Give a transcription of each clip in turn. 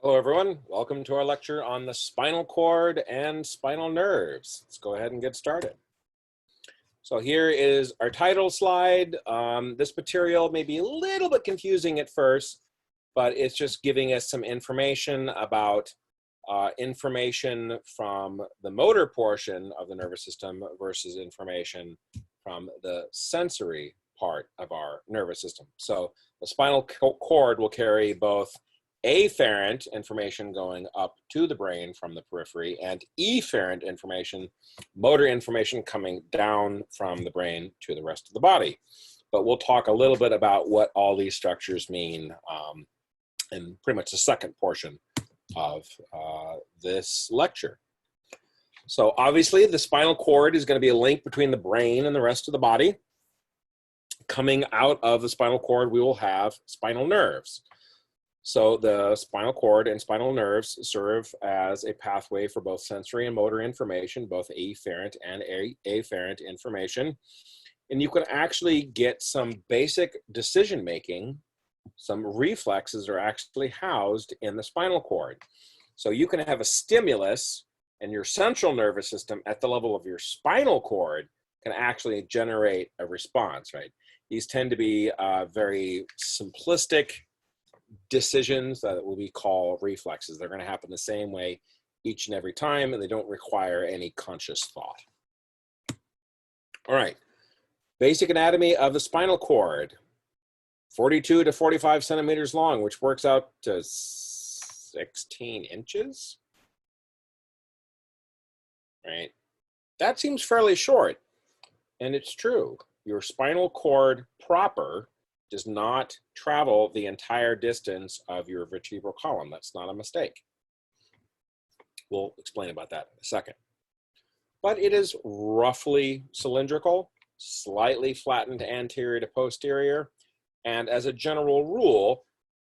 Hello, everyone. Welcome to our lecture on the spinal cord and spinal nerves. Let's go ahead and get started. So here is our title slide. This material may be a little bit confusing at first, but it's just giving us some information about information from the motor portion of the nervous system versus information from the sensory part of our nervous system. So the spinal cord will carry both afferent information going up to the brain from the periphery and efferent information, motor information coming down from the brain to the rest of the body. But we'll talk a little bit about what all these structures mean in pretty much the second portion of this lecture. So obviously the spinal cord is going to be a link between the brain and the rest of the body. Coming out of the spinal cord, we will have spinal nerves. So the spinal cord and spinal nerves serve as a pathway for both sensory and motor information, both efferent and afferent information. And you can actually get some basic decision making. Some reflexes are actually housed in the spinal cord. So you can have a stimulus and your central nervous system at the level of your spinal cord can actually generate a response, right? These tend to be very simplistic decisions that we call reflexes. They're going to happen the same way each and every time, and they don't require any conscious thought. All right, basic anatomy of the spinal cord. 42 to 45 centimeters long, which works out to 16 inches. Right? That seems fairly short, and it's true. Your spinal cord proper does not travel the entire distance of your vertebral column. That's not a mistake. We'll explain about that in a second. But it is roughly cylindrical, slightly flattened anterior to posterior, and as a general rule,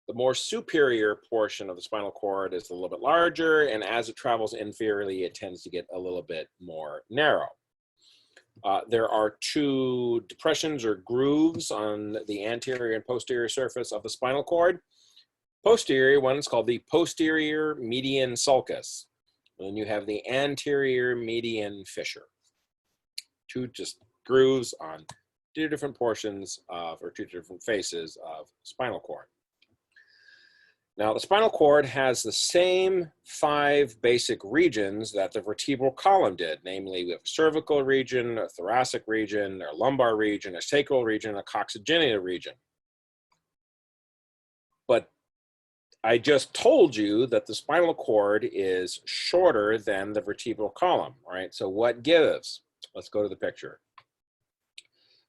the more superior portion of the spinal cord is a little bit larger, and as it travels inferiorly, it tends to get a little bit more narrow. There are two depressions or grooves on the anterior and posterior surface of the spinal cord. Posterior one is called the posterior median sulcus. And then you have the anterior median fissure. Two just grooves on two different portions of, or two different faces of spinal cord. Now, the spinal cord has the same 5 basic regions that the vertebral column did. Namely, we have a cervical region, a thoracic region, a lumbar region, a sacral region, a coccygeal region. But I just told you that the spinal cord is shorter than the vertebral column, all right? So what gives? Let's go to the picture.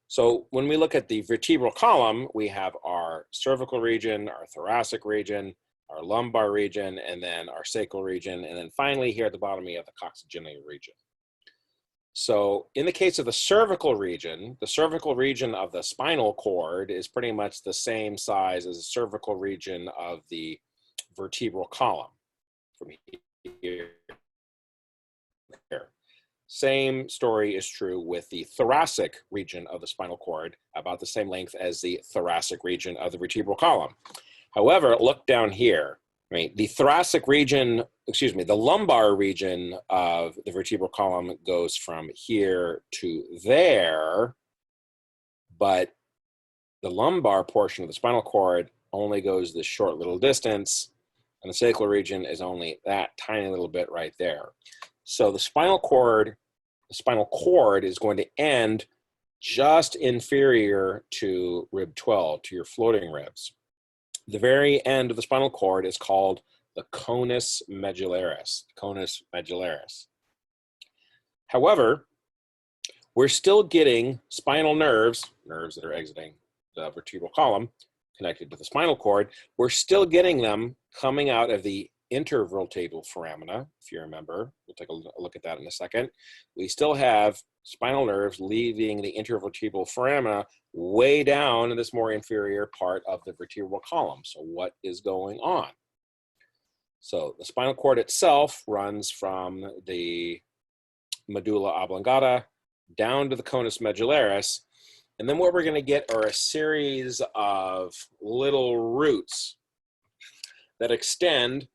So when we look at the vertebral column, we have our cervical region, our thoracic region, our lumbar region, and then our sacral region. And then finally here at the bottom, we have the coccygeal region. So in the case of the cervical region of the spinal cord is pretty much the same size as the cervical region of the vertebral column from here. Same story is true with the thoracic region of the spinal cord, about the same length as the thoracic region of the vertebral column. However, look down here, right? The thoracic region, the lumbar region of the vertebral column goes from here to there, but the lumbar portion of the spinal cord only goes this short little distance, and the sacral region is only that tiny little bit right there. So the spinal cord is going to end just inferior to rib 12, to your floating ribs. The very end of the spinal cord is called the conus medullaris. However, we're still getting spinal nerves that are exiting the vertebral column, connected to the spinal cord. We're still getting them coming out of the intervertebral foramina, if you remember. We'll take a look at that in a second. We still have spinal nerves leaving the intervertebral foramina way down in this more inferior part of the vertebral column. So what is going on? So the spinal cord itself runs from the medulla oblongata down to the conus medullaris. And then what we're going to get are a series of little roots that extend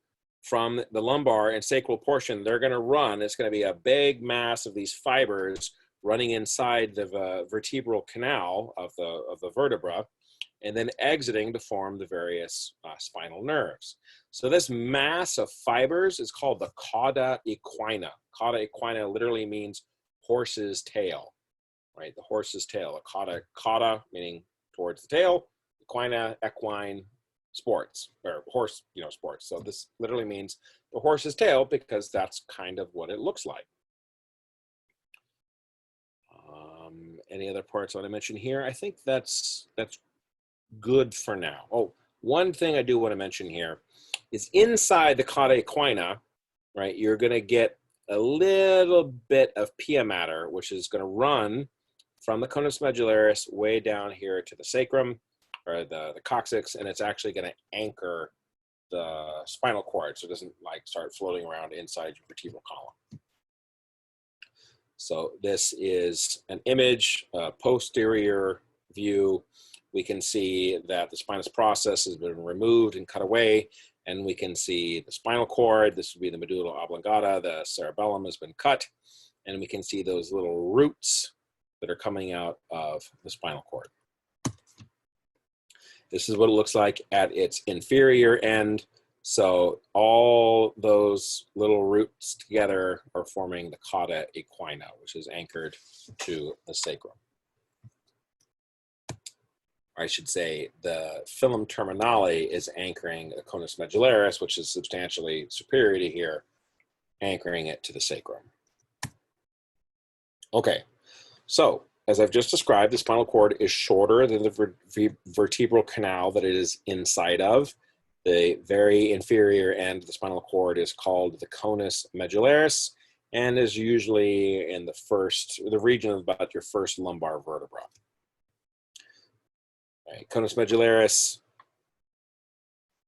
from the lumbar and sacral portion, they're going to run. It's going to be a big mass of these fibers running inside the vertebral canal of the vertebra, and then exiting to form the various spinal nerves. So this mass of fibers is called the cauda equina. Cauda equina literally means horse's tail, right? The horse's tail. A cauda meaning towards the tail, equina, equine, sports, or horse, sports. So this literally means the horse's tail because that's kind of what it looks like. Any other parts I want to mention here? I think that's good for now. Oh, one thing I do want to mention here is inside the cauda equina, right, you're going to get a little bit of pia mater, which is going to run from the conus medullaris way down here to the sacrum, or the coccyx, and it's actually going to anchor the spinal cord so it doesn't like start floating around inside your vertebral column. So this is an image, posterior view. We can see that the spinous process has been removed and cut away, and we can see the spinal cord. This would be the medulla oblongata. The cerebellum has been cut, and we can see those little roots that are coming out of the spinal cord. This is what it looks like at its inferior end. So all those little roots together are forming the cauda equina, which is anchored to the sacrum. Or I should say the filum terminale is anchoring the conus medullaris, which is substantially superior to here, anchoring it to the sacrum. Okay, so as I've just described, the spinal cord is shorter than the vertebral canal that it is inside of. The very inferior end of the spinal cord is called the conus medullaris and is usually in the region of about your first lumbar vertebra. Right. Conus medullaris,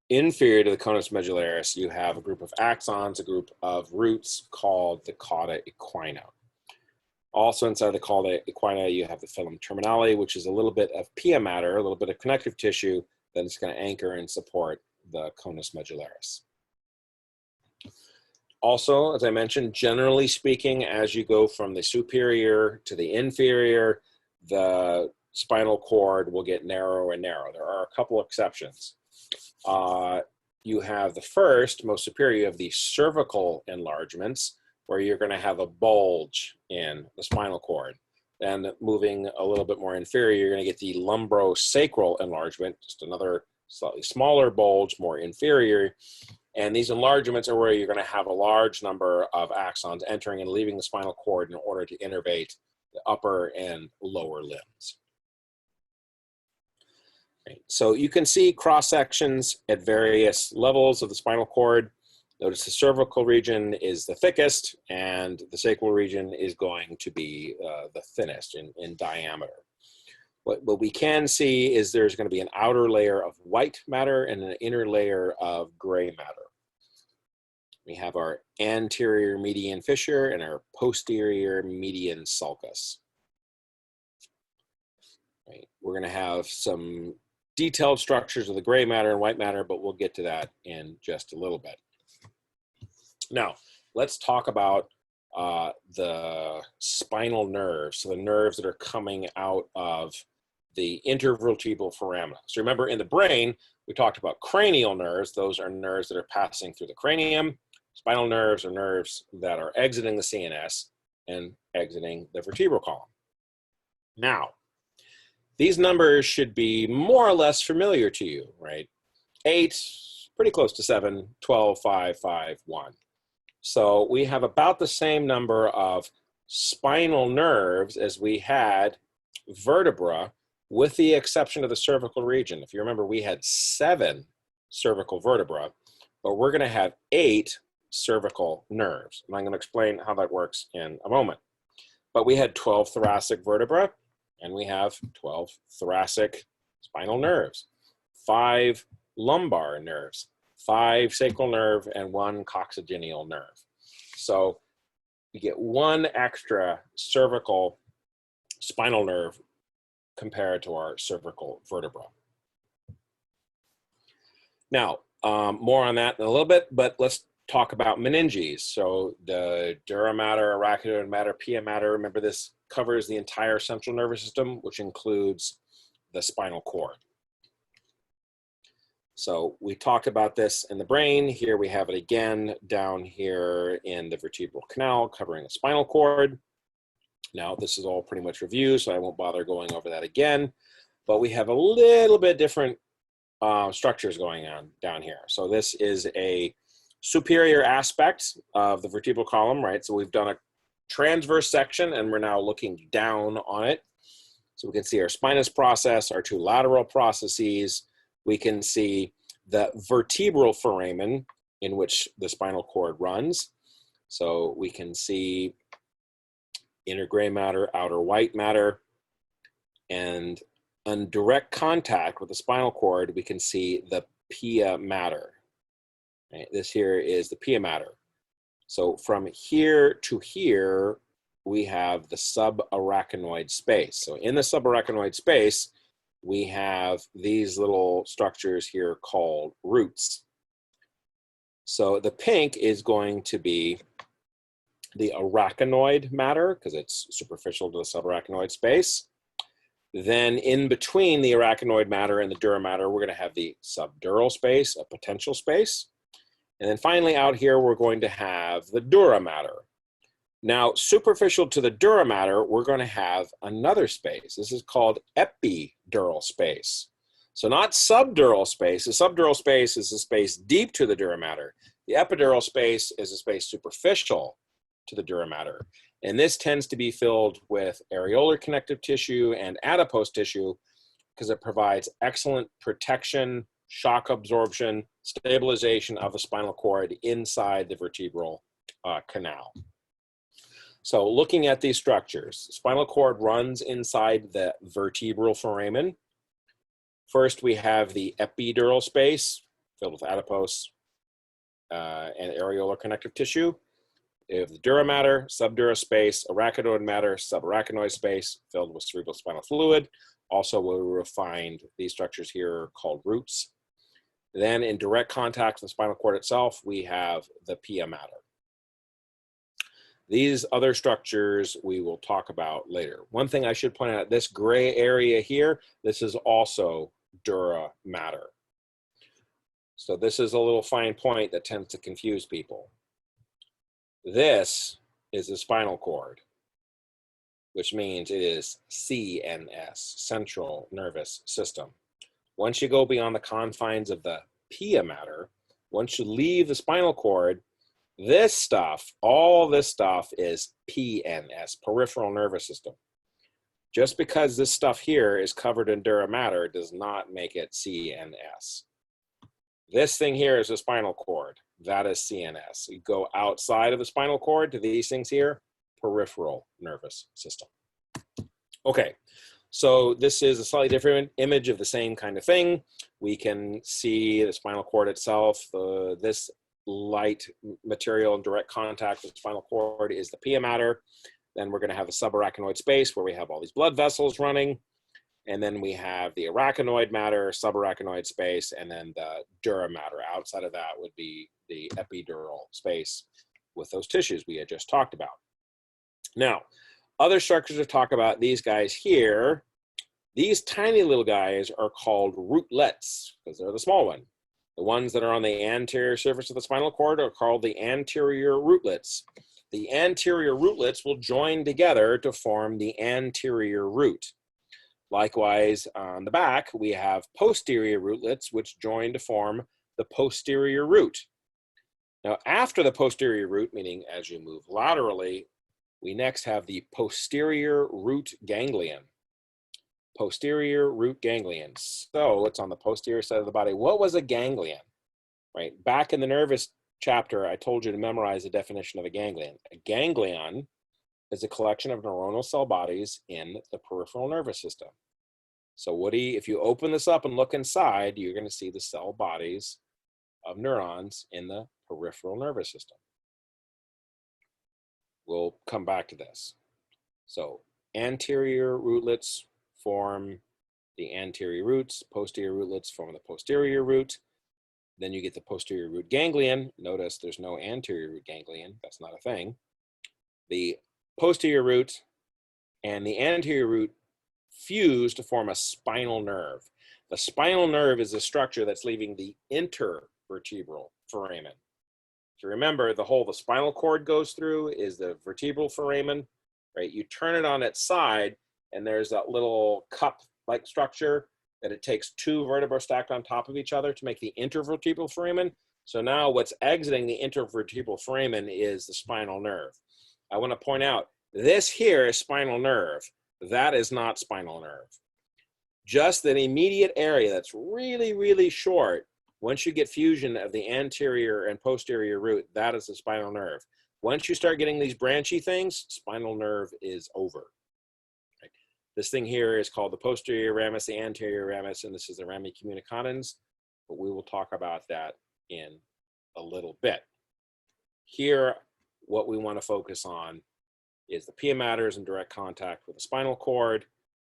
inferior to the conus medullaris, you have a group of axons, a group of roots called the cauda equina. Also inside the cauda equina, you have the filum terminale, which is a little bit of pia mater, a little bit of connective tissue that is going to anchor and support the conus medullaris. Also, as I mentioned, generally speaking, as you go from the superior to the inferior, the spinal cord will get narrower and narrower. There are a couple exceptions. You have the first, most superior, of the cervical enlargements, where you're going to have a bulge in the spinal cord. And moving a little bit more inferior, you're going to get the lumbrosacral enlargement, just another slightly smaller bulge, more inferior. And these enlargements are where you're going to have a large number of axons entering and leaving the spinal cord in order to innervate the upper and lower limbs. Right. So you can see cross sections at various levels of the spinal cord. Notice the cervical region is the thickest, and the sacral region is going to be the thinnest in diameter. What we can see is there's going to be an outer layer of white matter and an inner layer of gray matter. We have our anterior median fissure and our posterior median sulcus. Right. We're going to have some detailed structures of the gray matter and white matter, but we'll get to that in just a little bit. Now, let's talk about the spinal nerves, so the nerves that are coming out of the intervertebral foramina. So remember, in the brain, we talked about cranial nerves. Those are nerves that are passing through the cranium. Spinal nerves are nerves that are exiting the CNS and exiting the vertebral column. Now, these numbers should be more or less familiar to you, right? 8, pretty close to 7, 12, 5, 5, 1. So we have about the same number of spinal nerves as we had vertebra, with the exception of the cervical region. If you remember, we had 7 cervical vertebra, but we're going to have 8 cervical nerves. And I'm going to explain how that works in a moment. But we had 12 thoracic vertebra, and we have 12 thoracic spinal nerves, 5 lumbar nerves, 5 sacral nerve, and 1 coccygeal nerve. So you get 1 extra cervical spinal nerve compared to our cervical vertebra. Now, more on that in a little bit, but let's talk about meninges. So the dura mater, arachnoid mater, pia mater, remember this covers the entire central nervous system, which includes the spinal cord. So we talked about this in the brain. Here we have it again down here in the vertebral canal covering the spinal cord. Now this is all pretty much review, so I won't bother going over that again, but we have a little bit different structures going on down here. So this is a superior aspect of the vertebral column, right? So we've done a transverse section and we're now looking down on it. So we can see our spinous process, our two lateral processes. We can see the vertebral foramen in which the spinal cord runs. So we can see inner gray matter, outer white matter, and on direct contact with the spinal cord, we can see the pia mater. Right? This here is the pia mater. So from here to here, we have the subarachnoid space. So in the subarachnoid space, we have these little structures here called roots. So the pink is going to be the arachnoid matter because it's superficial to the subarachnoid space. Then in between the arachnoid matter and the dura mater, we're going to have the subdural space, a potential space. And then finally out here, we're going to have the dura mater. Now, superficial to the dura mater, we're going to have another space. This is called epidural space. So not subdural space. The subdural space is the space deep to the dura mater. The epidural space is a space superficial to the dura mater. And this tends to be filled with areolar connective tissue and adipose tissue because it provides excellent protection, shock absorption, stabilization of the spinal cord inside the vertebral canal. So looking at these structures, spinal cord runs inside the vertebral foramen. First, we have the epidural space filled with adipose and areolar connective tissue. We have the dura mater, subdura space, arachnoid mater, subarachnoid space filled with cerebrospinal fluid. Also, we refined these structures here called roots. Then in direct contact with the spinal cord itself, we have the pia mater. These other structures we will talk about later. One thing I should point out, this gray area here, this is also dura mater. So this is a little fine point that tends to confuse people. This is the spinal cord, which means it is CNS, central nervous system. Once you go beyond the confines of the pia mater, once you leave the spinal cord, this stuff, all this stuff is PNS, peripheral nervous system. Just because this stuff here is covered in dura mater does not make it CNS. This thing here is the spinal cord. That is CNS. You go outside of the spinal cord to these things here, peripheral nervous system. Okay. So this is a slightly different image of the same kind of thing. We can see the spinal cord itself. This light material in direct contact with the spinal cord is the pia mater. Then we're going to have the subarachnoid space where we have all these blood vessels running. And then we have the arachnoid mater, subarachnoid space, and then the dura mater. Outside of that would be the epidural space with those tissues we had just talked about. Now, other structures to talk about, these guys here, these tiny little guys are called rootlets because they're the small one. The ones that are on the anterior surface of the spinal cord are called the anterior rootlets. The anterior rootlets will join together to form the anterior root. Likewise, on the back, we have posterior rootlets, which join to form the posterior root. Now, after the posterior root, meaning as you move laterally, we next have the posterior root ganglion. Posterior root ganglion. So it's on the posterior side of the body. What was a ganglion? Right, back in the nervous chapter, I told you to memorize the definition of a ganglion. A ganglion is a collection of neuronal cell bodies in the peripheral nervous system. So Woody, if you open this up and look inside, you're going to see the cell bodies of neurons in the peripheral nervous system. We'll come back to this. So anterior rootlets form the anterior roots, posterior rootlets form the posterior root. Then you get the posterior root ganglion. Notice there's no anterior root ganglion. That's not a thing. The posterior root and the anterior root fuse to form a spinal nerve. The spinal nerve is a structure that's leaving the intervertebral foramen. So remember, the spinal cord goes through is the vertebral foramen, right? You turn it on its side, and there's that little cup-like structure that it takes two vertebrae stacked on top of each other to make the intervertebral foramen. So now what's exiting the intervertebral foramen is the spinal nerve. I want to point out, this here is spinal nerve. That is not spinal nerve. Just that immediate area that's really, really short, once you get fusion of the anterior and posterior root, that is the spinal nerve. Once you start getting these branchy things, spinal nerve is over. Right? This thing here is called the posterior ramus, the anterior ramus, and this is the rami communicans, but we will talk about that in a little bit. Here, what we want to focus on is the pia mater is in direct contact with the spinal cord.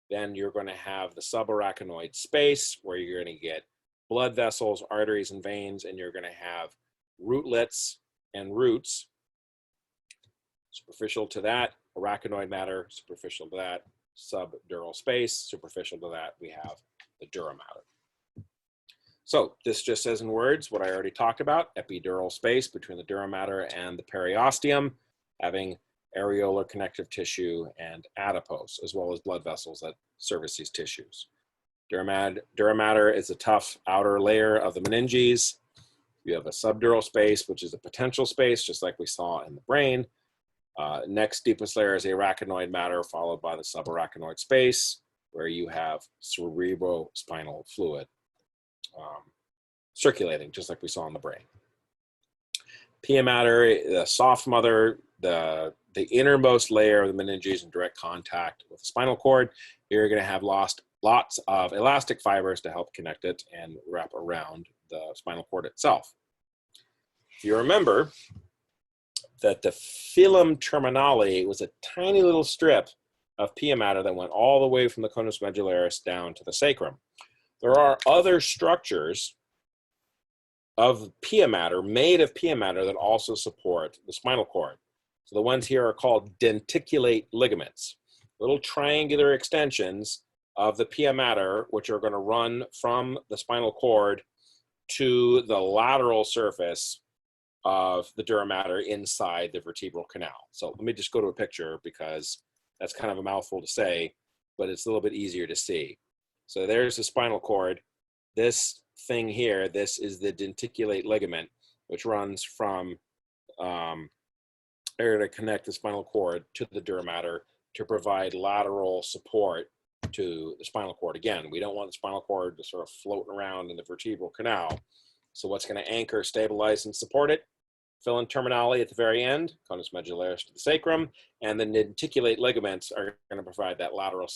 Then you're going to have the subarachnoid space where you're going to get blood vessels, arteries, and veins, and you're going to have rootlets and roots. Superficial to that, arachnoid matter. Superficial to that, subdural space. Superficial to that, we have the dura mater. So this just says in words what I already talked about: epidural space between the dura mater and the periosteum, having areolar connective tissue and adipose, as well as blood vessels that service these tissues. Dura mater is a tough outer layer of the meninges. You have a subdural space, which is a potential space, just like we saw in the brain. Next deepest layer is the arachnoid mater, followed by the subarachnoid space, where you have cerebrospinal fluid circulating, just like we saw in the brain. Pia mater, the soft mother, the innermost layer of the meninges in direct contact with the spinal cord. You're going to have lots of elastic fibers to help connect it and wrap around the spinal cord itself. If you remember that the filum terminale was a tiny little strip of pia mater that went all the way from the conus medullaris down to the sacrum. There are other structures of pia mater, made of pia mater, that also support the spinal cord. So the ones here are called denticulate ligaments, little triangular extensions of the pia mater, which are going to run from the spinal cord to the lateral surface of the dura mater inside the vertebral canal. So let me just go to a picture, because that's kind of a mouthful to say, but it's a little bit easier to see. So there's the spinal cord. This thing here, this is the denticulate ligament, which runs from there to connect the spinal cord to the dura mater to provide lateral support to the spinal cord. Again, we don't want the spinal cord to sort of float around in the vertebral canal. So what's going to anchor, stabilize, and support it? Filum terminale at the very end, conus medullaris to the sacrum, and the denticulate ligaments are going to provide that lateral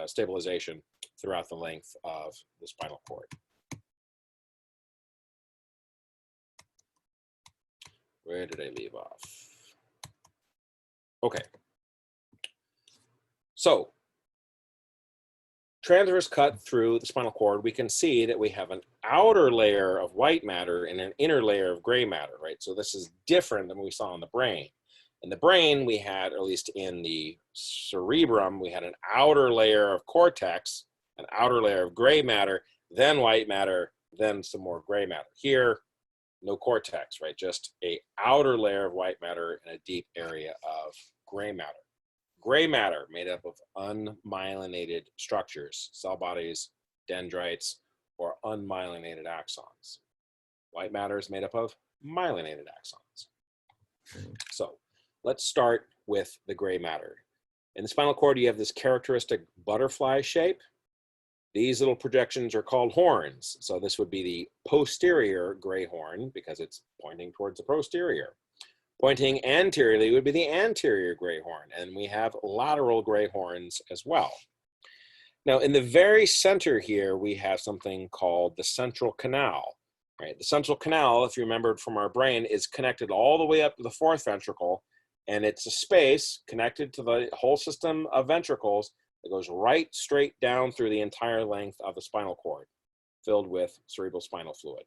stabilization throughout the length of the spinal cord. Where did I leave off? Okay. So, transverse cut through the spinal cord, we can see that we have an outer layer of white matter and an inner layer of gray matter, right? So this is different than we saw in the brain. In the brain, we had, or at least in the cerebrum, we had an outer layer of cortex, an outer layer of gray matter, then white matter, then some more gray matter. Here, no cortex, right? Just an outer layer of white matter and a deep area of gray matter. Gray matter made up of unmyelinated structures, cell bodies, dendrites, or unmyelinated axons. White matter is made up of myelinated axons. So let's start with the gray matter. In the spinal cord, you have this characteristic butterfly shape. These little projections are called horns. So this would be the posterior gray horn, because it's pointing towards the posterior. Pointing anteriorly would be the anterior gray horn, and we have lateral gray horns as well. Now, in the very center here, we have something called the central canal. Right? The central canal, if you remembered from our brain, is connected all the way up to the fourth ventricle, and it's a space connected to the whole system of ventricles that goes right straight down through the entire length of the spinal cord, filled with cerebrospinal fluid.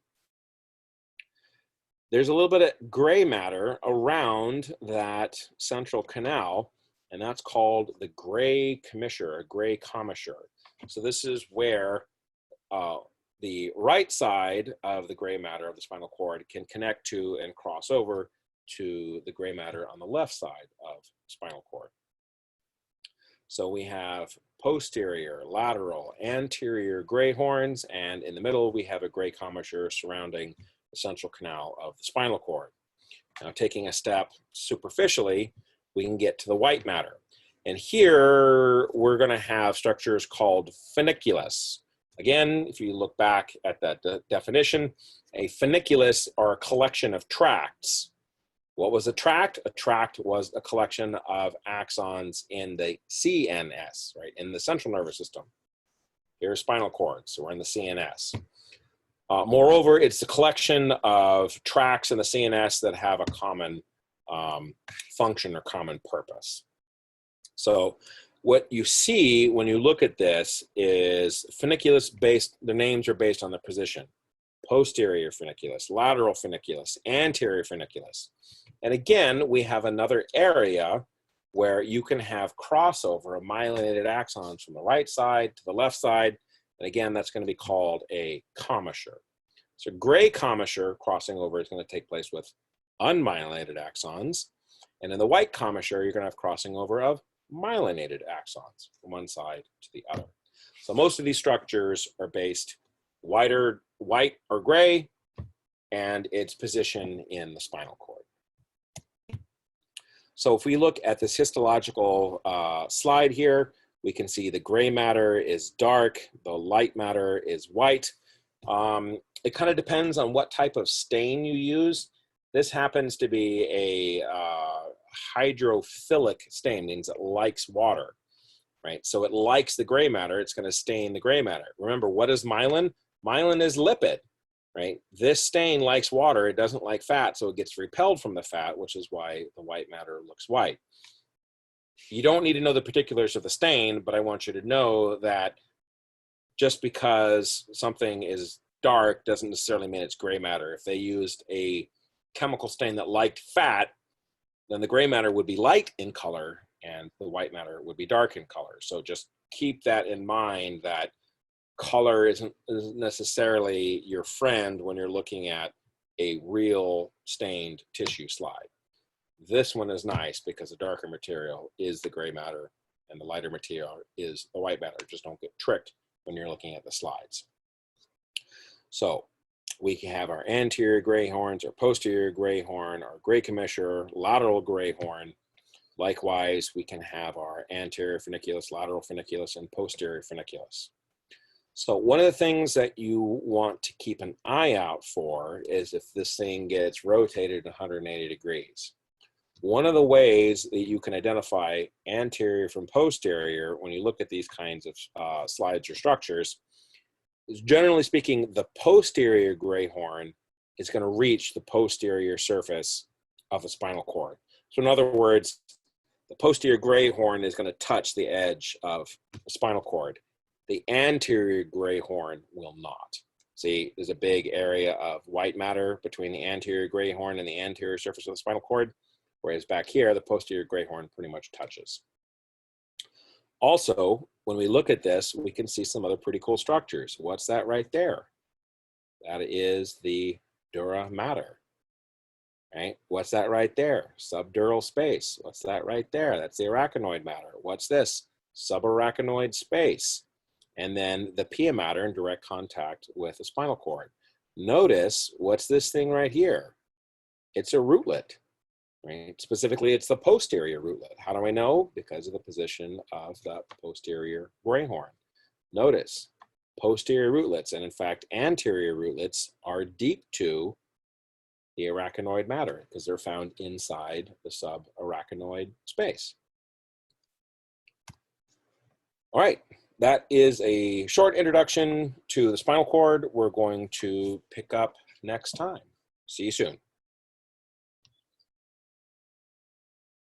there's a little bit of gray matter around that central canal, and that's called the gray commissure, or gray commissure. So this is where the right side of the gray matter of the spinal cord can connect to and cross over to the gray matter on the left side of the spinal cord. So we have posterior, lateral, anterior gray horns, and in the middle we have a gray commissure surrounding the central canal of the spinal cord. Now, taking a step superficially, we can get to the white matter. And here we're going to have structures called funiculus. Again, if you look back at that definition, a funiculus are a collection of tracts. What was a tract? A tract was a collection of axons in the CNS, right, in the central nervous system. Here's spinal cord, so we're in the CNS. Moreover, it's a collection of tracts in the CNS that have a common function or common purpose. So what you see when you look at this is funiculus based, the names are based on the position. Posterior funiculus, lateral funiculus, anterior funiculus. And again, we have another area where you can have crossover of myelinated axons from the right side to the left side. And again, that's going to be called a commissure. So gray commissure crossing over is going to take place with unmyelinated axons. And in the white commissure, you're going to have crossing over of myelinated axons from one side to the other. So most of these structures are based white or gray, and its position in the spinal cord. So if we look at this histological slide here, we can see the gray matter is dark, the light matter is white. It kind of depends on what type of stain you use. This happens to be a hydrophilic stain, means it likes water, right? So it likes the gray matter, it's going to stain the gray matter. Remember, what is myelin? Myelin is lipid, right? This stain likes water, it doesn't like fat, so it gets repelled from the fat, which is why the white matter looks white. You don't need to know the particulars of the stain, but I want you to know that just because something is dark doesn't necessarily mean it's gray matter. If they used a chemical stain that liked fat, then the gray matter would be light in color and the white matter would be dark in color. So just keep that in mind, that color isn't necessarily your friend when you're looking at a real stained tissue slide. This one is nice because the darker material is the gray matter and the lighter material is the white matter. Just don't get tricked when you're looking at the slides. So we can have our anterior gray horns, or posterior gray horn, our gray commissure, lateral gray horn. Likewise, we can have our anterior funiculus, lateral funiculus, and posterior funiculus. So one of the things that you want to keep an eye out for is if this thing gets rotated 180 degrees. One of the ways that you can identify anterior from posterior when you look at these kinds of slides or structures is, generally speaking, the posterior gray horn is going to reach the posterior surface of the spinal cord. So in other words, the posterior gray horn is going to touch the edge of the spinal cord. The anterior gray horn will not. See, there's a big area of white matter between the anterior gray horn and the anterior surface of the spinal cord, whereas back here, the posterior gray horn pretty much touches. Also, when we look at this, we can see some other pretty cool structures. What's that right there? That is the dura mater, right? What's that right there? Subdural space. What's that right there? That's the arachnoid matter. What's this? Subarachnoid space. And then the pia mater in direct contact with the spinal cord. Notice, what's this thing right here? It's a rootlet. Right? Specifically, it's the posterior rootlet. How do I know? Because of the position of the posterior gray horn. Notice, posterior rootlets, and in fact, anterior rootlets are deep to the arachnoid mater because they're found inside the subarachnoid space. All right, that is a short introduction to the spinal cord. We're going to pick up next time. See you soon.